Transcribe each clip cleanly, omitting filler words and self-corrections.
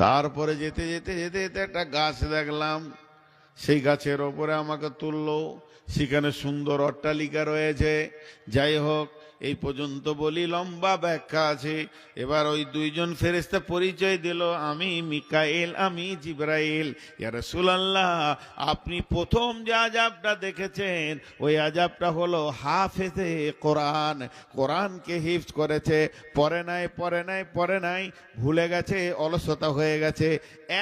তারপরে যেতে যেতে যেতে যেতে একটা গাছ দেখলাম, সেই গাছের ওপরে আমাকে তুললো, সেখানে সুন্দর অট্টালিকা রয়েছে। যাই হোক, এই পর্যন্ত বলি, লম্বা ব্যাখ্যা আছে। এবার ওই দুইজন ফেরেশতা পরিচয় দিল, আমি মিকাইল, আমি জিবরাইল। ইয়া রাসূলুল্লাহ, আপনি প্রথম যে আযাবটা দেখেছেন ওই আযাবটা হলো হাফেজে কোরআন, কোরআনকে হিফজ করেছে, পড়ে নাই, ভুলে গেছে, অলসতা হয়ে গেছে।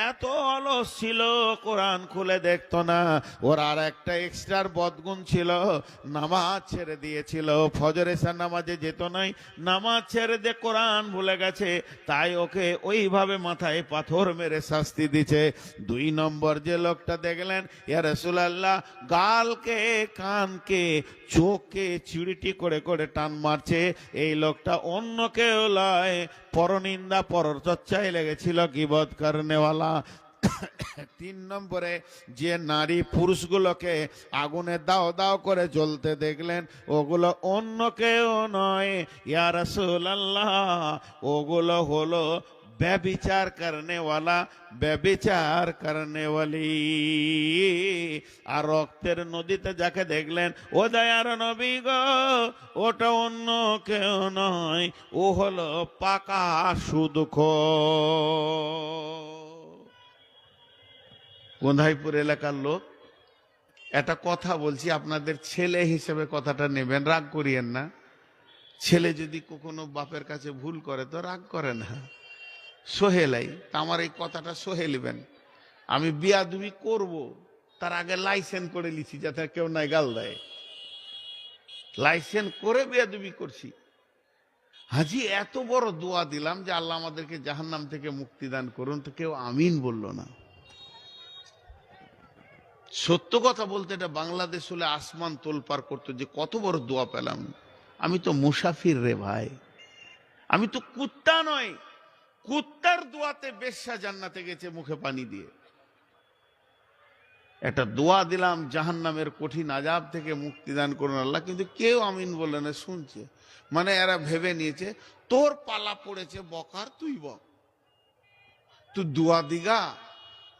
এত অলস ছিল, কোরআন খুলে দেখতো না। ওর আর একটা এক্সট্রার বদগুণ ছিল, নামাজ ছেড়ে দিয়েছিল, ফজরের নামাজে যেত নাই, নামাজ ছেড়ে দিয়ে কোরআন ভুলে গেছে, তাই ওকে ওইভাবে মাথায় পাথর মেরে শাস্তি দিছে। 2 নম্বর যে লোকটা দেখলেন, ইয়া রাসূলুল্লাহ, গালকে, কানকে, চোখকে চিড়িটি করে করে টান মারছে। এই লোকটা অন্য কেউ লয়, পরনিন্দা পরচর্চায় লেগেছিল, গীবত করনেওয়ালা। 3 নম্বরে যে নারী পুরুষগুলোকে আগুনে দাও দাও করে জ্বলতে দেখলেন, ওগুলো অন্য কেউ নয়, ইয়া রাসূলুল্লাহ, ওগুলো হলো ব্যভিচার করনেওয়ালা, ব্যভিচার করনেওয়ালি। আর রক্তের নদীতে যাকে দেখলেন, ও দয়ার নবী গো, ওটা অন্য কেউ নয়, ও হলো পাকা সুদখোর। গোন্ধাইপুর এলাকার লোক, একটা কথা বলছি, আপনাদের ছেলে হিসেবে কথাটা নেবেন, রাগ করিয়েন না। ছেলে যদি কখনো বাপের কাছে ভুল করে তো রাগ করে না, সোহেলাই। আমার এই কথাটা সোহেলিবেন, আমি বিয়াদবি করব তার আগে লাইসেন্স করে লিছি, যাতে কেউ নাই গাল দেয়। লাইসেন্স করে বিয়াদবি করছি। হাজি এত বড় দোয়া দিলাম যে আল্লাহ আমাদেরকে জাহান্নাম থেকে মুক্তি দান করুন, তো কেউ আমিন বলল না। সত্য কথা বলতে এটা বাংলাদেশ হলে আসমান তোলপাড় করতো, যে কত বড় দোয়া পেলাম। আমি তো মুসাফির রে ভাই, আমি তো কুত্তা নয়। কুত্তার দোয়াতে বেশ্যা জান্নাতে গেছে মুখে পানি দিয়ে। একটা দোয়া দিলাম, জাহান্নামের কঠিন আযাব থেকে মুক্তি দান করুন আল্লাহ, কিন্তু কেউ আমিন বলে না, শুনছে। মানে এরা ভেবে নিয়েছে তোর পালা পড়েছে বকার, তুই বক, তুই দোয়া দিগা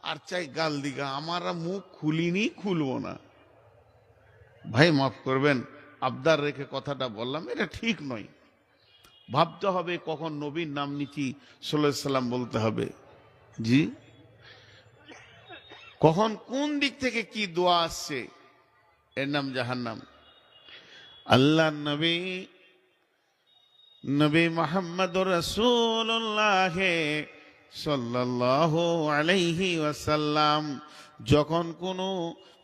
আর চাই গাল দিগা, আমরা মুখ খুলিনি, খুলবো না। ভাই মাফ করবেন, আবদার রেখে কথাটা বললাম, এটা ঠিক নয়। ভাবতে হবে কখন নবীর নাম নিচ্ছি সাল্লাল্লাহু আলাইহি সাল্লাম বলতে হবে, জি, কখন কোন দিক থেকে কি দোয়া আসছে, এর নাম জাহান্নাম। আল্লাহ নবী, নবী মুহাম্মদুর রাসূলুল্লাহ সাল্লাল্লাহু আলাইহি ওয়াসাল্লাম যখন কোনো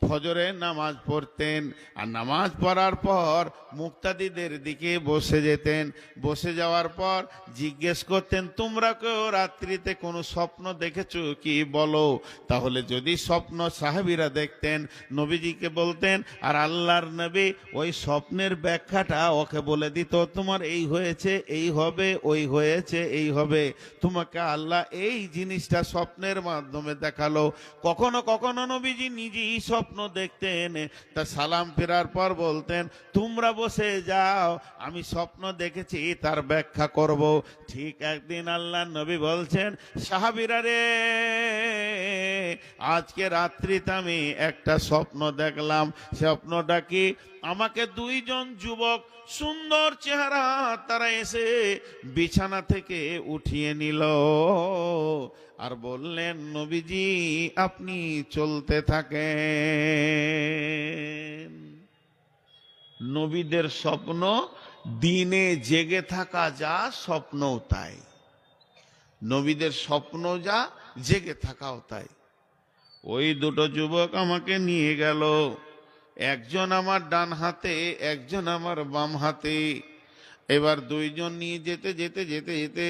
ফজরের নামাজ পড়তেন, আর নামাজ পড়ার পর মুক্তাদিদের দিকে বসে যেতেন, বসে যাওয়ার পর জিজ্ঞেস করতেন, তোমরা কেউ রাত্রিতে কোনো স্বপ্ন দেখেছো কি বলো। তাহলে যদি স্বপ্ন সাহাবীরা দেখতেন, নবীজিকে বলতেন, আর আল্লাহর নবী ওই স্বপ্নের ব্যাখ্যাটা ওকে বলে দিত, তোমার এই হয়েছে, এই হবে, ওই হয়েছে, এই হবে, তোমাকে আল্লাহ এই জিনিসটা স্বপ্নের মাধ্যমে দেখালো। কখনো কখনো নবীজি নিজেই স্বপ্ন দেখতেন, তা সালাম ফেরার পর বলতেন, তোমরা বসে যাও, আমি স্বপ্ন দেখেছি তার ব্যাখ্যা করব। ঠিক একদিন আল্লাহ নবী বলছেন, সাহাবীরা রে, আজকে রাত্রিতে আমি একটা স্বপ্ন দেখলাম। স্বপ্নটা কি? আমাকে 2 জন যুবক, সুন্দর চেহারা, তারা এসে বিছানা থেকে উঠিয়ে নিল আর বললেন, নবীজি আপনি চলতে থাকেন। নবীদের স্বপ্ন দিনে জেগে থাকা যা, স্বপ্নও তাই। নবীদের স্বপ্ন যা, জেগে থাকাও তাই। ওই 2 যুবক আমাকে নিয়ে গেল, একজন আমার ডান হাতে, একজন আমার বাম হাতে। এবার 2 জন নিয়ে যেতে যেতে যেতে যেতে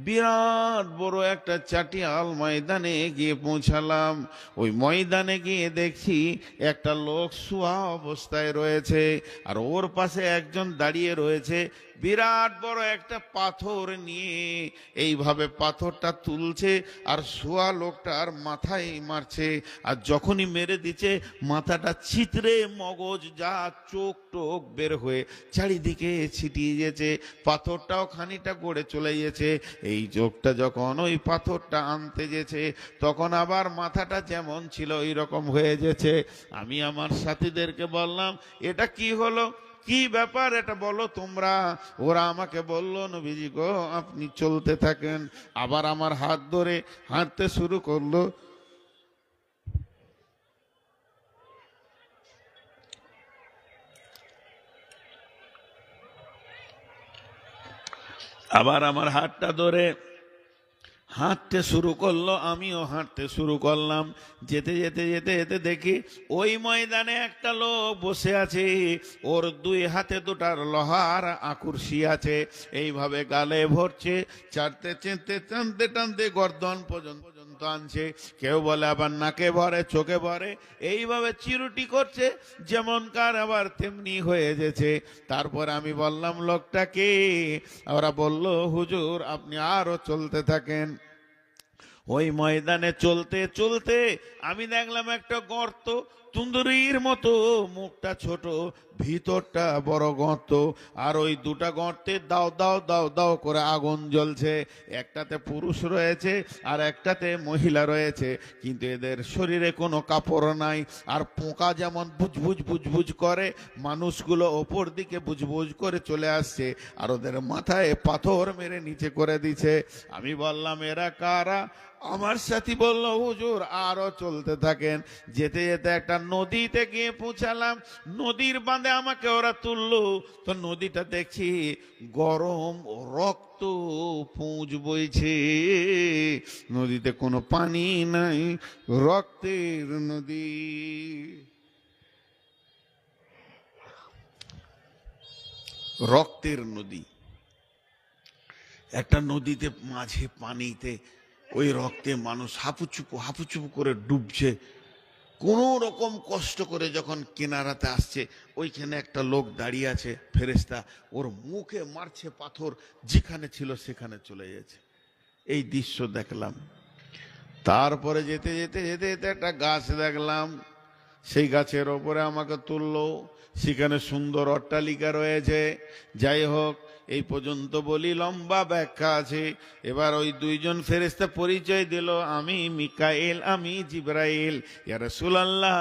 বিরাট বড় একটা চাটিয়াল ময়দানে গিয়ে পৌঁছালাম। ওই ময়দানে গিয়ে দেখছি একটা লোক শোয়া অবস্থায় রয়েছে, আর ওর পাশে একজন দাঁড়িয়ে রয়েছে, বিরাট বড় একটা পাথর নিয়ে এইভাবে পাথরটা তুলছে আর শোয়া লোকটার মাথায় মারছে। আর যখনই মেরে দিচ্ছে, মাথাটা ছিতরে মগজ যা, চোখ টোক বের হয়ে চারিদিকে ছিটিয়ে গেছে। গিয়েছে, পাথরটাও খানিকটা গড়ে চলে গিয়েছে। এই চোখটা যখন ওই পাথরটা আনতে গেছে, তখন আবার মাথাটা যেমন ছিল ওই রকম হয়ে গেছে। আমি আমার সাথীদেরকে বললাম, এটা কি হলো, কি ব্যাপার, এটা বলো তোমরা। ওরা আমাকে বলল, নবীজি গো আপনি চলতে থাকেন। আবার আমার হাত ধরে হাঁটতে শুরু করলো। আবার আমার হাতটা ধরে হাঁটতে শুরু করলো, আমিও হাঁটতে শুরু করলাম। যেতে যেতে যেতে যেতে দেখি ওই ময়দানে একটা লোক বসে আছে, ওর দুই হাতে দুটার লোহার আকুরসি আছে, এইভাবে গালে ভরছে, চাটতে চেনতে টানতে টানতে গর্দন পর্যন্ত আনছে। কেউ বলে আবার নাকে ভরে, চোখে ভরে, এইভাবে চিরুটি করছে, যেমন কার আবার তেমনি হয়ে গেছে। তারপর আমি বললাম, লোকটাকে। ওরা বলল, হুজুর আপনি আরো চলতে থাকেন। ওই ময়দানে চলতে চলতে আমি দেখলাম একটা গর্ত, তুন্দুরির মতো, মুখটা ছোট, ভিতরটা বড় গর্ত। আর ওই দুটা গর্তে দাও দাও দাও দাও করে আগুন জ্বলছে। একটাতে পুরুষ রয়েছে আর একটাতে মহিলা রয়েছে, কিন্তু এদের শরীরে কোনো কাপড় নাই। আর পোকা যেমন বুজবুজ বুজবুজ করে, মানুষগুলো ওপর দিকে বুজবুজ করে চলে আসছে, আর ওদের মাথায় পাথর মেরে নিচে করে দিছে। আমি বললাম, এরা কারা? আমার সাথী বলল, হুজুর আরো চলতে থাকেন। যেতে যেতে একটা নদীতে গিয়ে পৌঁছালাম। নদীর বাঁধে আমাকে ওরা তুললো। তো নদীটা দেখছি গরম রক্ত পুঁজ বইছে, নদীতে কোনো পানি নাই, রক্তের নদী। রক্তের নদী, একটা নদীতে মাঝে পানিতে ওই রক্তে মানুষ হাপুচুপু করে ডুবছে। কোনো রকম কষ্ট করে যখন কিনারাতে আসছে, ওইখানে একটা লোক দাঁড়িয়ে আছে, ফেরেশতা, ওর মুখে মারছে পাথর, যেখানে ছিল সেখানে চলে যাচ্ছে। এই দৃশ্য দেখলাম। তারপরে যেতে যেতে যেতে যেতে একটা গাছ দেখলাম, সেই গাছের ওপরে আমাকে তুললো। সেখানে সুন্দর অট্টালিকা রয়েছে। যাই হোক, এই পর্যন্ত বলি, লম্বা ব্যাখ্যা আছে। এবার ওই দুইজন ফেরেশতা পরিচয় দিল, আমি মিকাইল, আমি জিবরাইল। ইয়া রাসূলুল্লাহ,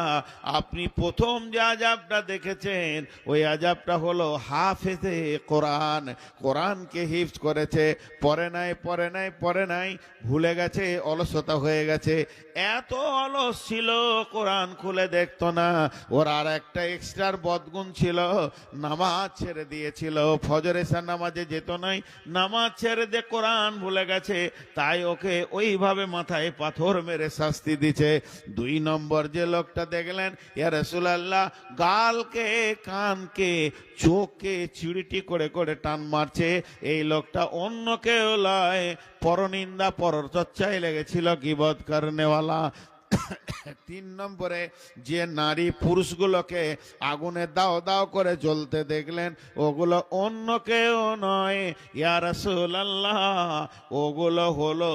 আপনি প্রথম যে আযাবটা দেখেছেন, ওই আযাবটা হলো হাফেজে কোরআন। কোরআনকে হিফজ করেছে, পড়ে নাই পড়ে নাই পড়ে নাই, ভুলে গেছে, অলসতা হয়ে গেছে। এত অলস ছিল, কোরআন খুলে দেখতো না। ওর আর একটা এক্সট্রার বদগুণ ছিল, নামাজ ছেড়ে দিয়েছিল, ফজর এশার নামাজে যেত নাই, নামাজ ছেড়ে দিয়ে কোরআন ভুলে গেছে, তাই ওকে ওইভাবে মাথায় পাথর মেরে শাস্তি দিছে। দুই নম্বর যে লোকটা দেখলেন, ইয়া রাসূলুল্লাহ, গালকে, কানকে, চোখকে চিড়িটি করে করে টান মারছে। এই লোকটা অন্য কেউ লয়, পরনিন্দা পরচর্চায় লেগেছিল, গীবত করনেওয়ালা। তিন নম্বরে যে নারী পুরুষগুলোকে আগুনে দাও দাও করে জ্বলতে দেখলেন, ওগুলো অন্য কেউ নয়, ইয়া রাসূলুল্লাহ, ওগুলো হলো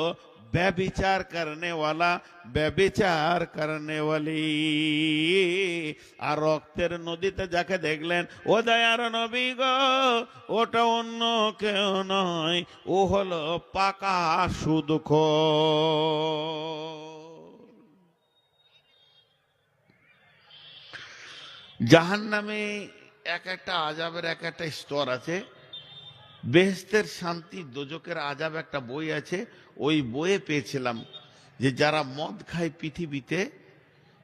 ব্যভিচার করনেওয়ালা, ব্যভিচার করনেওয়ালি। আর রক্তের নদীতে যাকে দেখলেন, ও দয়ার নবী গো, ওটা অন্য কেউ নয়, ও হলো পাকা সুদখোর। জাহান্নামে এক একটা আযাবের এক একটা স্তর আছে। বেহেশতের শান্তি, দোজকের আযাব একটা বই আছে। ওই বইয়ে পেয়েছিলাম যে যারা মদ খায় পৃথিবীতে,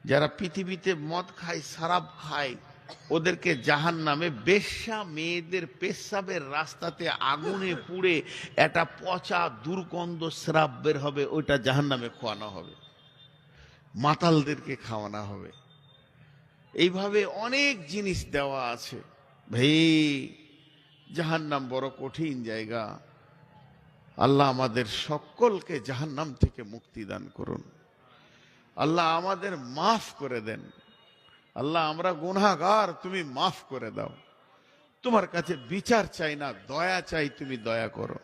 যারা পৃথিবীতে মদ খায়, শরাব খায়, ওদেরকে জাহান্নামে বেশ্যা মেয়েদের পেশাবের রাস্তাতে আগুনে পুড়ে একটা পচা দুর্গন্ধ শ্রাব বের হবে, ওইটা জাহান্নামে খাওয়ানো হবে, মাতালদেরকে খাওয়ানো হবে। এইভাবে অনেক জিনিস দেওয়া আছে। ভাই, জাহান্নাম বড় কঠিন জায়গা। আল্লাহ আমাদের সকলকে জাহান্নাম থেকে মুক্তি দান করুন। আল্লাহ আমাদের মাফ করে দেন। আল্লাহ, আমরা গুনাহগার, তুমি মাফ করে দাও। তোমার কাছে বিচার চাই না, দয়া চাই, তুমি দয়া করো।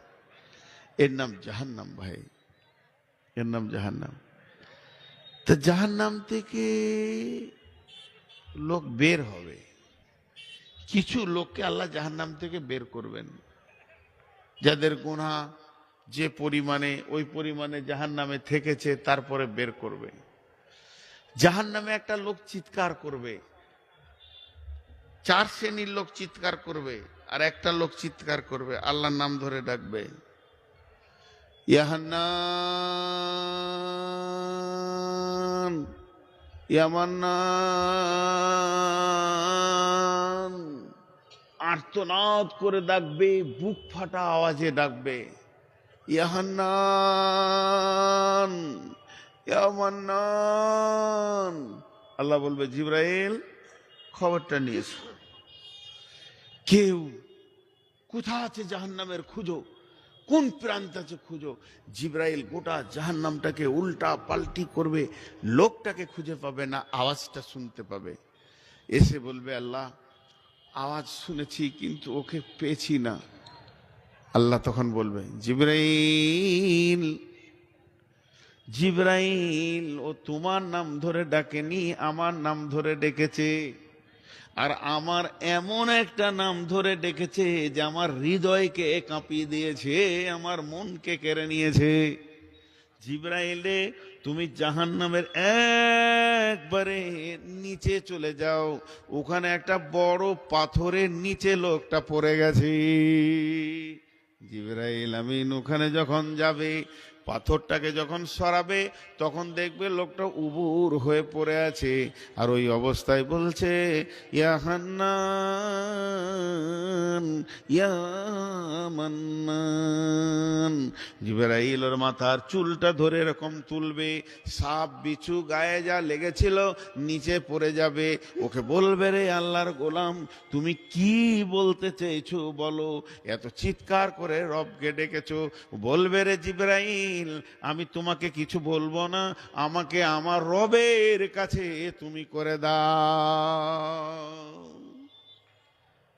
এর নাম জাহান্নাম ভাই, এর নাম জাহান্নাম। তো জাহান্নাম থেকে লোক বের হবে, কিছু লোককে আল্লাহ জাহান্নাম থেকে বের করবেন। যাদের গুনাহ যে পরিমাণে ওই পরিমাণে জাহান্নামে থেকেছে তারপরে বের করবে। জাহান্নামে একটা লোক চিৎকার করবে, 4 শ্রেণীর লোক চিৎকার করবে, আর একটা লোক চিৎকার করবে আল্লাহর নাম ধরে ডাকবে, ইয়া হান্নান ইয়া মান্নান, আর্তনাদ করে ডাকবে, বুক ফাটা আওয়াজে ডাকবে, ইয়া হান্নান ইয়া মান্নান। আল্লাহ বলবে জিবরাইল খবরটা নিয়ে এসো। কেউ কোথা আছে জাহান্নামের খুঁজো, কোন প্রান্ত আছে খুঁজো। জিবরাইল গোটা জাহান্নামটাকে উল্টা পাল্টি করবে, লোকটাকে খুঁজে পাবে না, আওয়াজটা শুনতে পাবে। এসে বলবে আল্লাহ আওয়াজ শুনেছি কিন্তু ওকে পেয়েছি না। আল্লাহ তখন বলবে জিবরাইল জিবরাইল ও তোমার নাম ধরে ডাকেনি, আমার নাম ধরে ডেকেছে। আর আমার এমন একটা নাম ধরে ডেকেছে যে আমার হৃদয়কে কাঁপিয়ে দিয়েছে, আমার মনকে কেড়ে নিয়েছে। জিবরাইলে তুমি জাহান্নামের একবারে নিচে চলে যাও, ওখানে একটা বড় পাথরের নিচে লোকটা পড়ে গেছে। জিবরাইল আমিন ওখানে যখন যাবে, পাথরটাকে যখন সরাবে তখন দেখবে লোকটা উবুর হয়ে পড়ে আছে, আর ওই অবস্থায় বলছে ইয়া হান্নান ইয়া মান্নান। জিবরাইল ওর মাথার চুলটা ধরে এরকম তুলবে, সাপ বিছু গায়ে যা লেগেছিল নিচে পড়ে যাবে। ওকে বলবে রে আল্লাহর গোলাম তুমি কি বলতে চেয়েছো বলো, এত চিৎকার করে রবকে ডেকেছো। বলবে রে জিবরাইল আমি তোমাকে কিছু বলবো না, আমাকে আমার রবের কাছে তুমি করে দাও।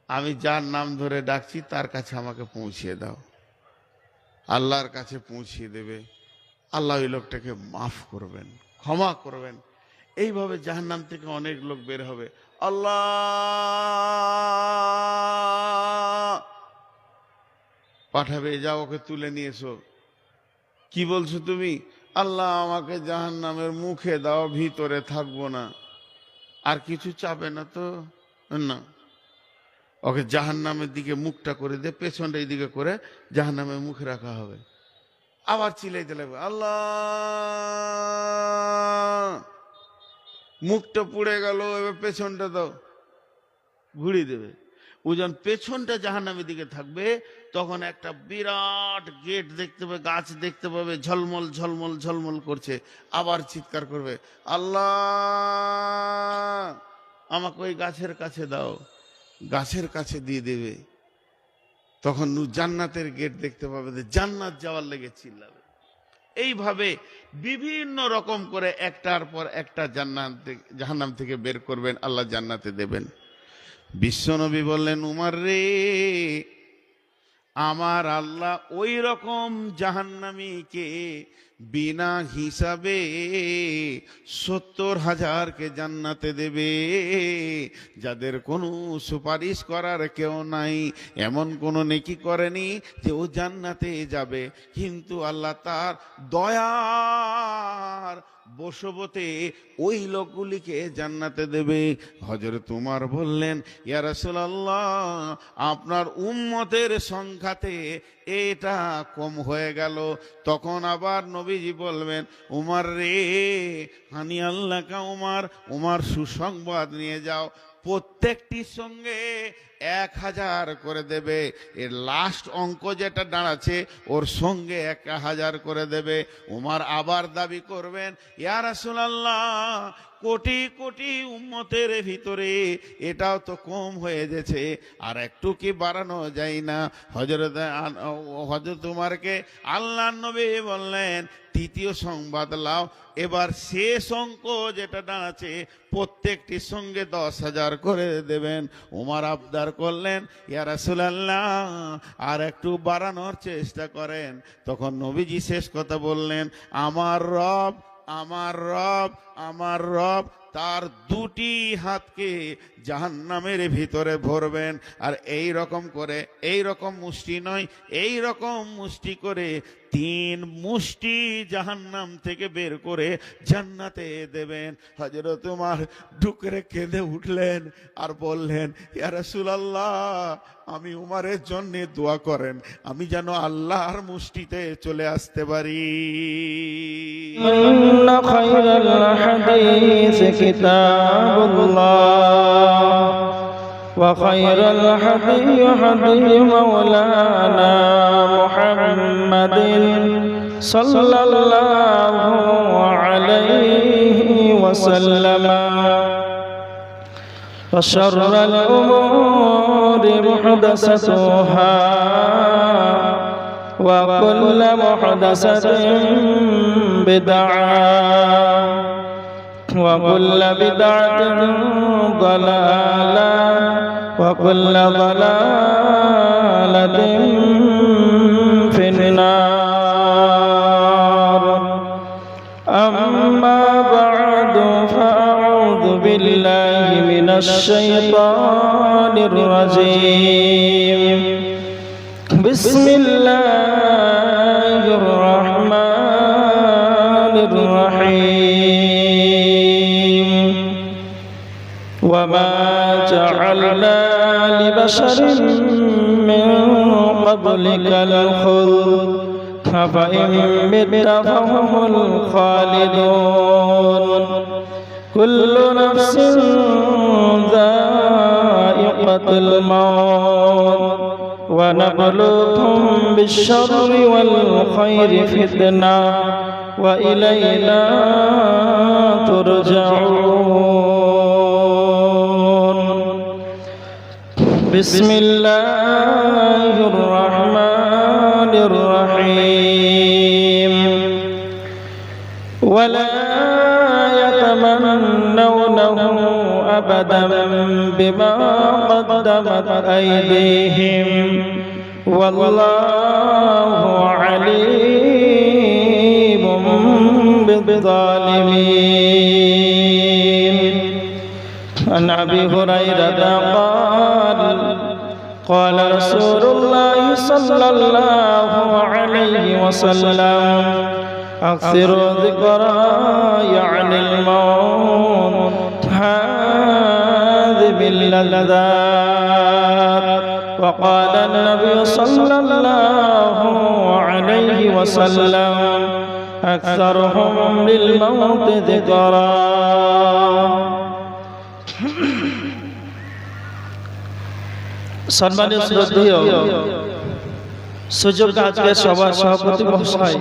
আমি যার নাম ধরে ডাকছি তার কাছে আমাকে পৌঁছিয়ে দাও। আল্লাহর কাছে পৌঁছিয়ে দেবে, আল্লাহ ওই লোকটাকে মাফ করবেন, ক্ষমা করবেন। এইভাবে জাহান্নাম থেকে অনেক লোক বের হবে। আল্লাহ পাঠাবে, যাও ওকে তুলে নিয়ে এসো। কি বলছো তুমি? আল্লাহ আমাকে জাহান্নামের মুখে দাও, ভিতরে থাকবো না। আর কিছু চাবে না তো? না, ওকে জাহান্নামের দিকে মুখটা করে দে, পেছনটা এইদিকে করে জাহান্নামের মুখে রাখা হবে। আবার চিলাইতে লাগবে আল্লাহ, মুখটা পুড়ে গেল, এবার পেছনটা দাও, ঘুরিয়ে দেবে। ওজন পেছনটা জাহান্নামের দিকে থাকবে, তখন একটা বিরাট গেট দেখতে পাবে, গাছ দেখতে পাবে, ঝলমল ঝলমল ঝলমল করছে। আবার চিৎকার করবে আল্লাহ আমাকে ওই গাছের কাছে দাও, গাছের কাছে দিয়ে দেবে। তখন জান্নাতের গেট দেখতে পাবে, জান্নাত যাওয়ার লেগে চিল্লাবে। এইভাবে বিভিন্ন রকম করে একটার পর একটা জাহান্নাম থেকে বের করবেন, আল্লাহ জান্নাতে দেবেন। বিশ্বনবী বললেন উমর রে, আমার আল্লাহ ওই রকম জাহান্নামীকে বিনা হিসাবে 70,000কে জান্নাতে দেবে, যাদের কোনো সুপারিশ করার কেউ নাই, এমন কোনো নেকি করেনি যে ও জান্নাতে যাবে, কিন্তু আল্লাহ তার দয়ার বশবতে ওই লোকগুলিকে জান্নাতে দেবে। হযরত উমর বললেন ইয়া রাসূলুল্লাহ আপনার উম্মতের সংখ্যাতে এটা কম হয়ে গেল। তখন আবার নবীজি বলবেন উমর রে হানি আল্লাহ কা উমর, উমর সুসংবাদ নিয়ে যাও, প্রত্যেকটির সঙ্গে 1000 করে দেবে। এর লাস্ট অঙ্ক যেটা দাঁড়াচ্ছে ওর সঙ্গে 1000 করে দেবে। উমর আবার দাবি করবেন ইয়া রাসূলুল্লাহ কোটি কোটি উম্মতের ভিতরে এটাও তো কম হয়ে গেছে, আর একটু কি বাড়ানো যায় না? হযরত উমরকে আল্লাহর নবী বললেন তৃতীয় সংবাদ লাও, এবার শেষ অঙ্ক যেটা দাঁড়াচ্ছে প্রত্যেকটির সঙ্গে 10,000 করে দেবেন। উমর আবদার করলেন ইয়া রাসূলুল্লাহ আর একটু বাড়ানোর চেষ্টা করেন। তখন নবীজি শেষ কথা বললেন আমার রব আমার রব তার দুটি হাতকে জাহান্নামের ভিতরে ভরবেন। আর এই রকম মুষ্টি নয়, এই রকম মুষ্টি করে 3 মুষ্টি জাহান্নাম থেকে বের করে জান্নাতে দেবেন। হযরত উমর ডুকরে কেঁদে উঠলেন আর বললেন, ইয়া রাসূলুল্লাহ, আমি উমরের জন্য দোয়া করেন, আমি যেন আল্লাহর মুষ্টিতে চলে আসতে পারি। ইন্না খায়রাল হাদিস কিতাবুল্লাহ ওয়া খায়রাল হাদি হাদি মাওলানা মুহাম্মাদিন সাল্লাল্লাহু আলাইহি ওয়াসাল্লাম ওয়া শাররাল উমুরি মুহদাসাতুহা وكل محدثة بدعة وكل بدعة ضلالة وكل ضلالة في النار أما بعد فأعوذ بالله من الشيطان الرجيم بسم الله الرحمن الرحيم وما جعلنا لبشر من قبلك الخلد أفإن مت فهم الخالدون كل نفس ذائقة الموت ونبلوكم بالشر والخير فتنة وإلينا ترجعون بسم الله الرحمن الرحيم ولا يتمنونه أبدا بما قدمت أيديهم والله عليم بالظالمين عن أبي هريرة قال رسول الله صلى الله عليه وسلم أكثروا ذكرى يعني الموت هذه باللذات وقال النبي صلى الله عليه وسلم أكثرهم للموت ذكرى সম্মানিত শ্রদ্ধেয় সুযোগ আজকের সভার সভাপতি মহাশয়,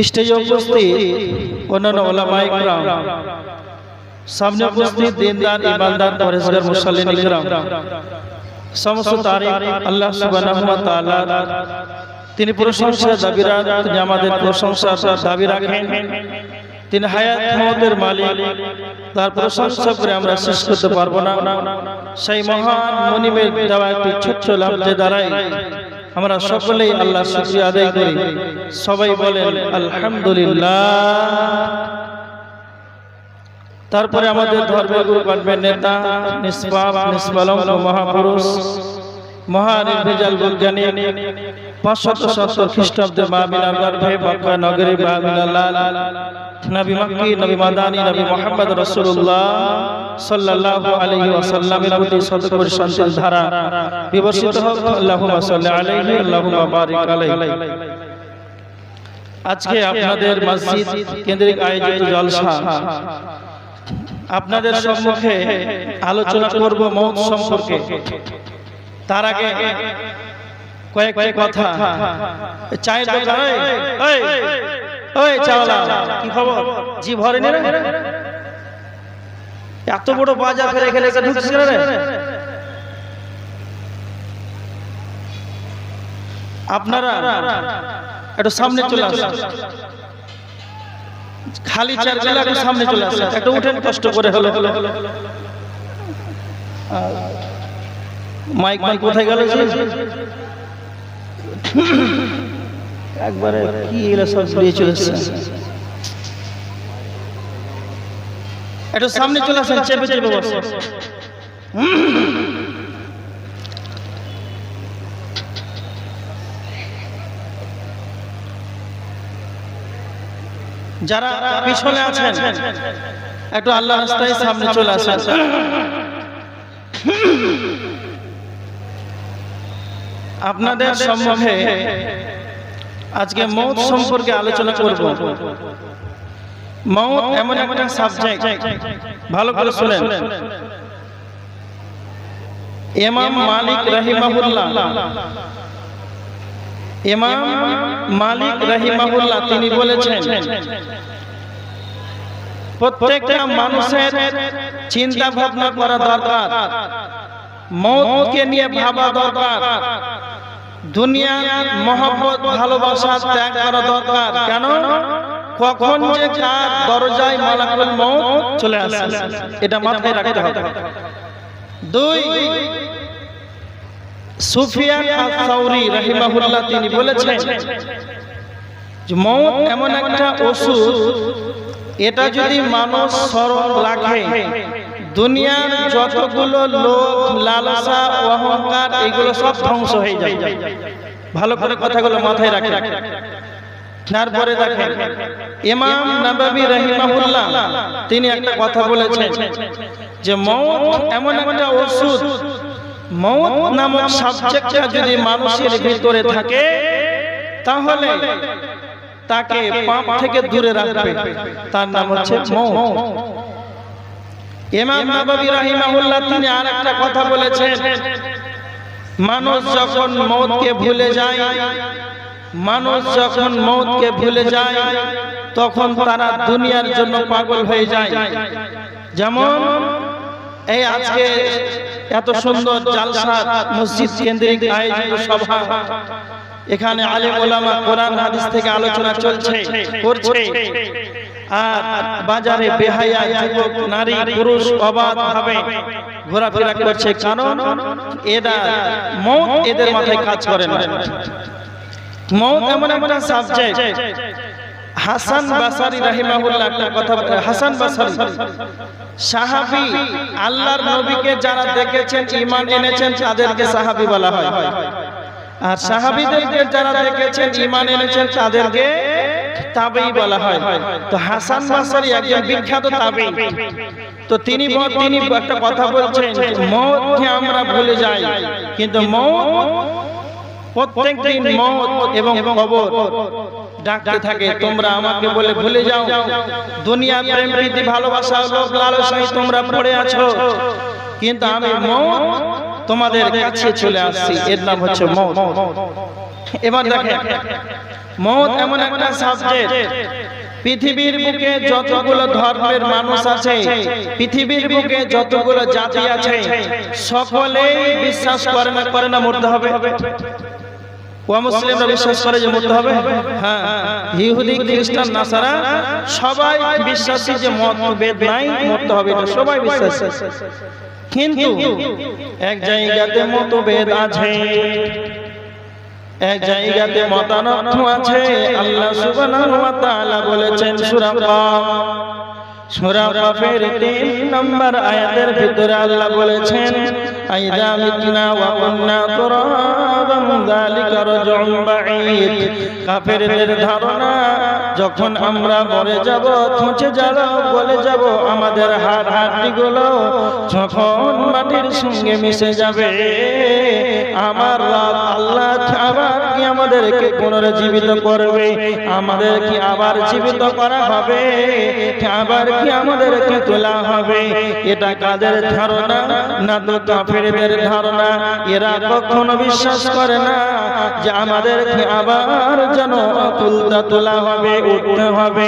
স্টেজে উপস্থিত অন্যান্য ওলামায়ে কেরাম, সামনে উপস্থিত দিনদার ইমানদার পরেশগার মুসল্লিন ইকরাম, সমস্ত তারিফ আল্লাহ সুবহানাহু ওয়া তাআলা। তিনি প্রশংসার দাবিদার, তিনি আমাদের প্রশংসার দাবি রাখেন। তিনি হায়াত মওতের মালিক, তার প্রশংসা করে আমরা শেষ করতে পারবো না। সেই মহান মুনিমের দেওয়া একটি ছোট্ট লাফজে দ্বারাই আমরা সকলেই আল্লাহর শুকরিয়া আদায় করি। সবাই বলেন আলহামদুলিল্লাহ। তারপরে আমাদের ধর্মগুরু কনভেন্ট নেতা, নিষ্পাপ নিষ্কলঙ্ক মহাপুরুষ, মহান ইরফাজাল বৈজ্ঞানিক, 570 খ্রিস্টাব্দে মাহমিনার গর্ভে মক্কা নগরী মাহমিনাল্লাহ নবী মক্কি, নবী মাদানী, নবী মুহাম্মদ রাসূলুল্লাহ সাল্লাল্লাহু আলাইহি ওয়াসাল্লামের প্রতি সদকর শান্তির ধারা বিবর্ষিত হোক। আল্লাহুম্মা সাল্লি আলাইহি আল্লাহুম্মা বারিক আলাইহি। আজকে আপনাদের মসজিদ কেন্দ্রিক আয়োজিত জলসা, আপনাদের সম্মুখে আলোচনা করব মওত সম্পর্কে। তার আগে কয়েকটি কথা। চায়ের দোকান, ওই চাওয়ালা, কি খবর? জি ভরেনি রে? এত বড় বাজার ফেলে খেলে ঢুকছিস রে? আপনারা একটু সামনে চলে আসুন, খালি চার গেলে একটু সামনে চলে আসুন, একটু উঠেন কষ্ট করে। হলো মাইক কোথায় গেল? একবারে কি এগুলো সব দিয়ে চলেছে। একটু সামনে চলে আসেন, চেপে চেপে বসে। যারা পিছনে আছেন একটু আল্লাহ রাস্তায় সামনে চলে আসেন। আপনাদের সম্মুখে আজকে মওত সম্পর্কে আলোচনা করব। মওত এমন একটা সাবজেক্ট, ভালো করে শুনেন। ইমাম মালিক রাহিমাহুল্লাহ, ইমাম মালিক রাহিমাহুল্লাহ তিনি বলেছেন, প্রত্যেকটা মানুষের চিন্তা ভাবনা করা দরকার, মওতকে নিয়ে ভাবা দরকার, দুনিয়ার মহব্বত ভালোবাসা ত্যাগ করা দরকার। কেন? কখন যে কার দরজায় মালাকুল মওত চলে আসে এটা মাথায় রাখতে হবে। দুই, সুফিয়ান আস-সাউরি রাহিমাহুল্লাহ তিনি বলেছেন যে মওত এমন একটা ওষুধ, এটা যদি মানুষ স্মরণ রাখে দুনিয়ার যতগুলো লোভ লালসা অহংকার এগুলো সব ধ্বংস হয়ে যায়। ভালো করে কথাগুলো মাথায় রাখেন। তারপরে দেখেন ইমাম নববী রাহিমাহুল্লাহ তিনি একটা কথা বলেছেন যে মওত এমন একটা ওষুধ, মওত নামক সাবজেক্টটা যদি মানুষের ভিতরে থাকে তাহলে তাকে পাপ থেকে দূরে রাখবে, তার নাম হচ্ছে মওত। ইমাম নববী রাহিমাহুল্লাহ তিনি আরেকটা কথা বলেছেন, মানুষ যখন মওতকে ভুলে যায়, মানুষ যখন মওতকে ভুলে যায় তখন তারা দুনিয়ার জন্য পাগল হয়ে যায়। যেমন এই আজকে এত সুন্দর জালসা মসজিদ কেন্দ্রিক আয়োজিত সভা, এখানে আলেম ওলামা কোরআন হাদিস থেকে আলোচনা চলছে করছে, আর বাজারে বেহায়া যুবক নারী পুরুষ অবাধ ভাবে ঘোরাফেরা করছে। কারণ এরা মওত এদের মাথায় কাজ করে না। মওত এমন একটা সাবজেক্ট। হাসান বাসারি রাহিমাহুল্লাহ একটা কথা, হাসান বাসারি সাহাবী, আল্লাহর নবীকে যারা দেখেছেন ঈমান এনেছেন তাদেরকে সাহাবী বলা হয়, আর সাহাবীদেরকে যারা দেখেছেন ঈমান এনেছেন তাদেরকে তাবেঈ বলা হয়। তো হাসান বাসারি একজন বিখ্যাত তাবেঈ। তো তিনি একটা কথা বলছেন, মওতকে আমরা ভুলে যাই, কিন্তু মওত প্রত্যেকদিন মওত এবং কবর ডাকতে থাকে। তোমরা আমাকে বলে ভুলে যাও, দুনিয়া প্রেম প্রীতি ভালোবাসা লোভ লালসায় তোমরা পড়ে আছো, কিন্তু আমি মওত তোমাদের কাছে চলে আসছি, এর নাম হচ্ছে মওত। এবার দেখেন মওত এমন একটা সাবজেক্ট, পৃথিবীর বুকে যতগুলো ধর্মের মানুষ আছে, পৃথিবীর বুকে যতগুলো জাতি আছে, সকলেই বিশ্বাস করে না মরতে হবে। মুসলিমরা বিশ্বাস করে যে মরতে হবে, হ্যাঁ, ইহুদি খ্রিস্টান নাসারা সবাই বিশ্বাসী যে মতভেদ নাই, মরতে হবে, এটা সবাই বিশ্বাস। কিন্তু এক জায়গাতে মতভেদ আছে, এক জায়গাতে মতানক্য আছে। আল্লাহ সুবহানাহু ওয়া তাআলা বলেছেন সূরা কাফ, সূরা কাফের 3 নম্বর আয়াতের ভিতরে আল্লাহ বলেছেন, আইযা মিতনা ওয়া কুননা তুরাবান যালিকা রাজউন বাঈদ। কাফেরদের ধারণা যখন আমরা মরে যাব, পচে যাব, গলে যাব, আমাদের হাড় হাড্ডিগুলো যখন মাটির সঙ্গে মিশে যাবে, আমার রব আল্লাহ আবার কি আমাদেরকে পুনরুজ্জীবিত করবে, আমাদের কি আবার জীবিত করা হবে, আবার কি আমাদেরকে তোলা হবে। এটা কাদের ধারণা? না তো কাফেরদের ধারণা। এরা কখনো বিশ্বাস করে না যে আমাদেরকে আবার যেন তুলতে মুর্দা তোলা হবে, উঠতে হবে,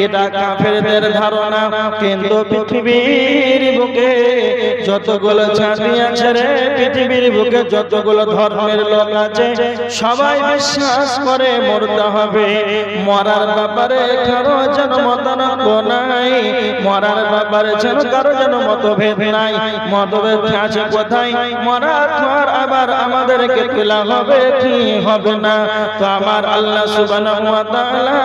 এটা কাফেরদের ধারণা। কিন্তু পৃথিবীর বুকে যতগুলো জাতি আছে রে, পৃথিবীর বুকে যতগুলো ধর্মের লোক আছে, সবাই বিশ্বাস করে মরতে হবে। মরার ব্যাপারে কারো যেন মতানক্য নাই, মরার ব্যাপারে যেন কারো যেন মতভেদ নাই। মতভেদ আছে কোথায়? মরার পর আবার আমাদেরকে তোলা হবে কি হবে না? তো আমার আল্লাহ সুবহানাহু ওয়া তাআলা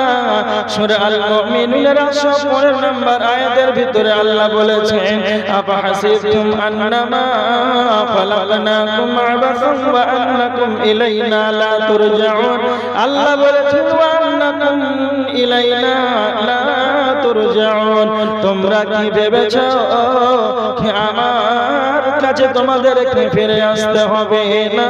সূরা আল মুমিনুনের 15 নম্বর আয়াতের ভিতরে আল্লাহ বলেছেন, আফাহাসিবতুম আন্নামা খালাকনাকুম আবাসান ওয়া আন্নাকুম ইলাইনা লা তুরজাউন। আল্লাহ বলেছেন ওয়া আন্নাকুম ইলাইনা লা তুরজাউন। তোমরা কি ভেবেছো যে আমার কাছে তোমাদেরকে ফিরে আসতে হবে না?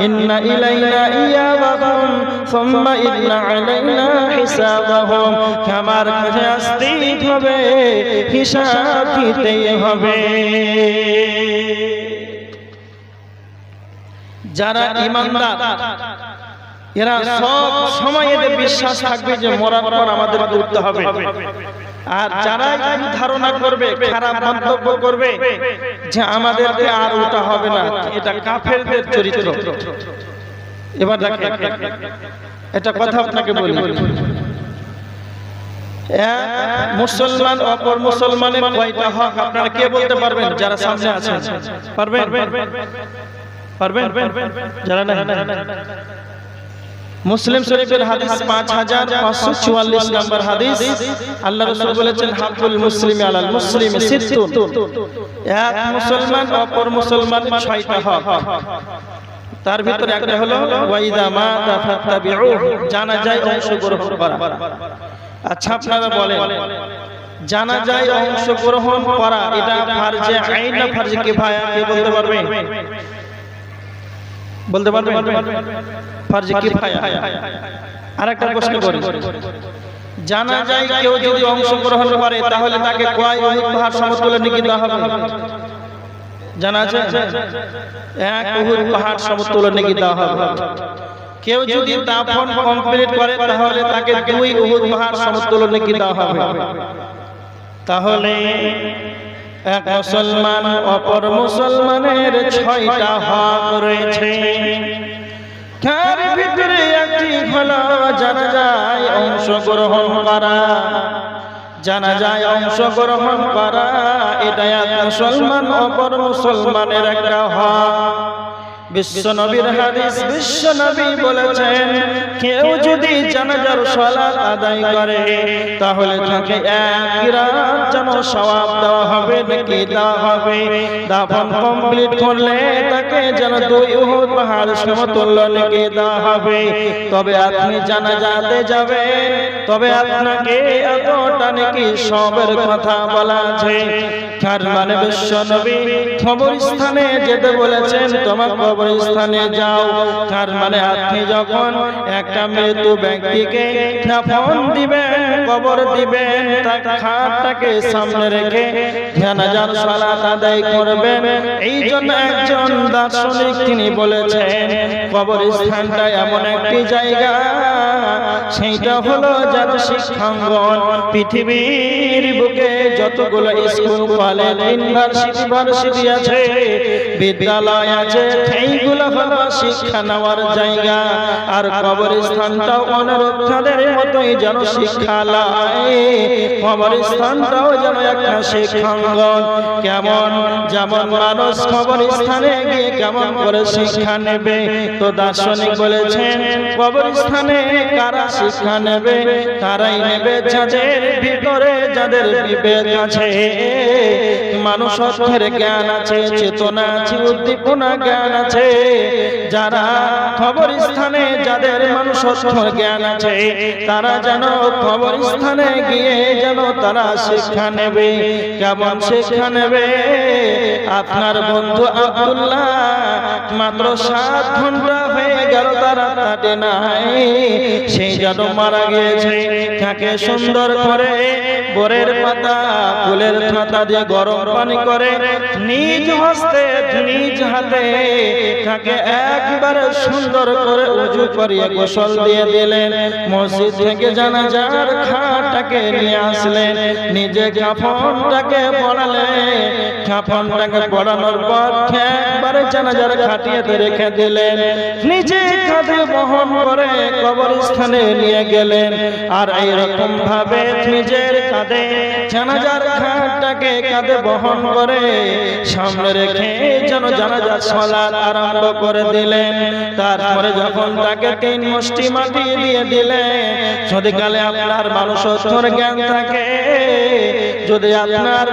ইন্না ইলাইনা ইয়াবাহুম সুম্মা ইন্না আলাইনা হিসাবাহুম। আমার কাছে আসতেই হবে, হিসাব দিতেই হবে। যারা ঈমানদার এরা সব সময় এদের বিশ্বাস থাকবে যে মরার পর আমাদেরকে উঠতে হবে। আর যারা এই ধারণা করবে, খারাপ মন্তব্য করবে যে আমাদেরকে আর উঠা হবে না, এটা কাফেরদের চরিত্র। এবার দেখেন এটা কথা আপনাকে বলি, মুসলমান অপর মুসলমানের কয়টা হক আপনারা কে বলতে পারবেন? যারা সামনে আছেন পারবেন? পারবেন? যারা না, মুসলিম শরীফের হাদিস 5544 নম্বর হাদিস, আল্লাহ রাসূল বলেছেন, হাকুল মুসলিমি আলাল মুসলিমি সিত্তুন। এক মুসলমান অপর মুসলমানের 6টা হক। তার ভিতরে একটা হলো ওয়াইদা মাতা ফাত্তাবিউ, জানাজায় অংশগ্রহণ করা। আচ্ছা আপনারা বলেন, জানাজায় অংশগ্রহণ করা এটা ফরজে আইন না ফরজে কিফায়া? কে বলতে পারবে? বলতে পারবে? ফরজে কিফায়া। আরেকটা প্রশ্ন করি, জানাজায় কেউ যদি অংশগ্রহণ করে তাহলে তাকে কয় উহুদ পাহাড় সমতুল্য নেকি দেওয়া হবে? জানা আছে? 1 উহুদ পাহাড় সমতুল্য নেকি দেওয়া হবে। কেউ যদি দাফন কমপ্লিট করে তাহলে তাকে 2 উহুদ পাহাড় সমতুল্য নেকি দেওয়া হবে। তাহলে এক মুসলমান অপর মুসলমানের 6টা হক রয়েছে। তার ভিতরে একটি হলো জানাজায় অংশগ্রহণ করা। জানাজায় অংশগ্রহণ করা এটা এক মুসলমান অপর মুসলমানের একটা হক। বিশ্বনবীর হাদিস, বিশ্বনবী বলেছেন, কেউ যদি জানাজার সালাত আদায় করে তাহলে তাকে 1 কিরাত যেন সওয়াব দেওয়া হবে, নেকি দেওয়া হবে। দাফন কমপ্লিট করলে তাকে যেন 2 উহুদ পাহাড় সমতুল্য নেকি দেওয়া হবে। তবে আপনি জানাজাতে যাবেন, তবে আপনাকে এতটা নেকি সবের কথা বলা আছে। তার মানে বিশ্বনবী কবরস্থানে যেতে বলেছেন, তোমার কবরস্থানে যাও। তার মানে আপনি যখন একটা মৃত্যু ব্যক্তিকে দাফন দিবেন, কবর দিবেন, তার খাটটাকে সামনে রেখে জানাজার সালাত আদায় করবেন। এই জন্য একজন দার্শনিক তিনি বলেছেন, কবরস্থানটা এমন একটি জায়গা, সেইটা হলো যার শিক্ষাঙ্গন। পৃথিবীর বুকে যতগুলো স্কুল, কলেজ, ইউনিভার্সিটি আছে, বিদ্যালয় আছে, এইগুলো হলো শিক্ষা নেওয়ার জায়গা। আর কবরস্থানটাও অনুরোধের মতোই যেন শিক্ষালয়, কবরস্থানটাও যেন একটা শিক্ষাঙ্গন। কেমন? যেমন মানুষ কবরস্থানে গিয়ে কেমন করে শিক্ষা নেবে, তো দার্শনিক বলেছেন কবরস্থানে কারা শিক্ষা নেবে? তারাই নেবে যাদের ভিতরে, যাদের বিবেক আছে, মানুষত্বের জ্ঞান আছে, চেতনা আছে, উদ্দীপনা জ্ঞান আছে। যারা কবরস্থানে, যাদের মানুষত্বের জ্ঞান আছে, তারা যেন কবরস্থানে গিয়ে যেন তারা শিক্ষা নেবে। কেমন শিক্ষা নেবে? আপনার বন্ধু আব্দুল্লাহ মাত্র 7 ঘন্টা হয়ে গেল তার হাতে নাই, সেই যেন মারা গিয়েছে। তাকে সুন্দর করে বরের পাতা ফুলের পাতা দিয়ে গরম পানি করে নিজ হস্তে নিজ হাতে তাকে একবারে সুন্দর করে উজু করিয়ে গোসল দিয়ে দিলেন। মসজিদ থেকে জানাজার খাটটাকে নিয়ে আসলেন, নিজে কাফনটাকে পরালেন। কাফনটাকে পরানোর পর একবারে জানাজার খাটিয়াতে রেখে দিলেন, নিজে কাঁধে বহন করে কবরস্থানে নিয়ে গেলেন। আর এইরকম ভাবে নিজের কাঁধে জানাজার খাটটাকে কাঁধে বহন করে সামনে রেখে যেন জানাজার সালাত আরম্ভ করে দিলেন। তারপরে যখন তাকে 3 মুষ্টি মাটি দিয়ে দিলেন, যদি কালে আপনার মানুষত্বর জ্ঞান থাকে, যদি আপনার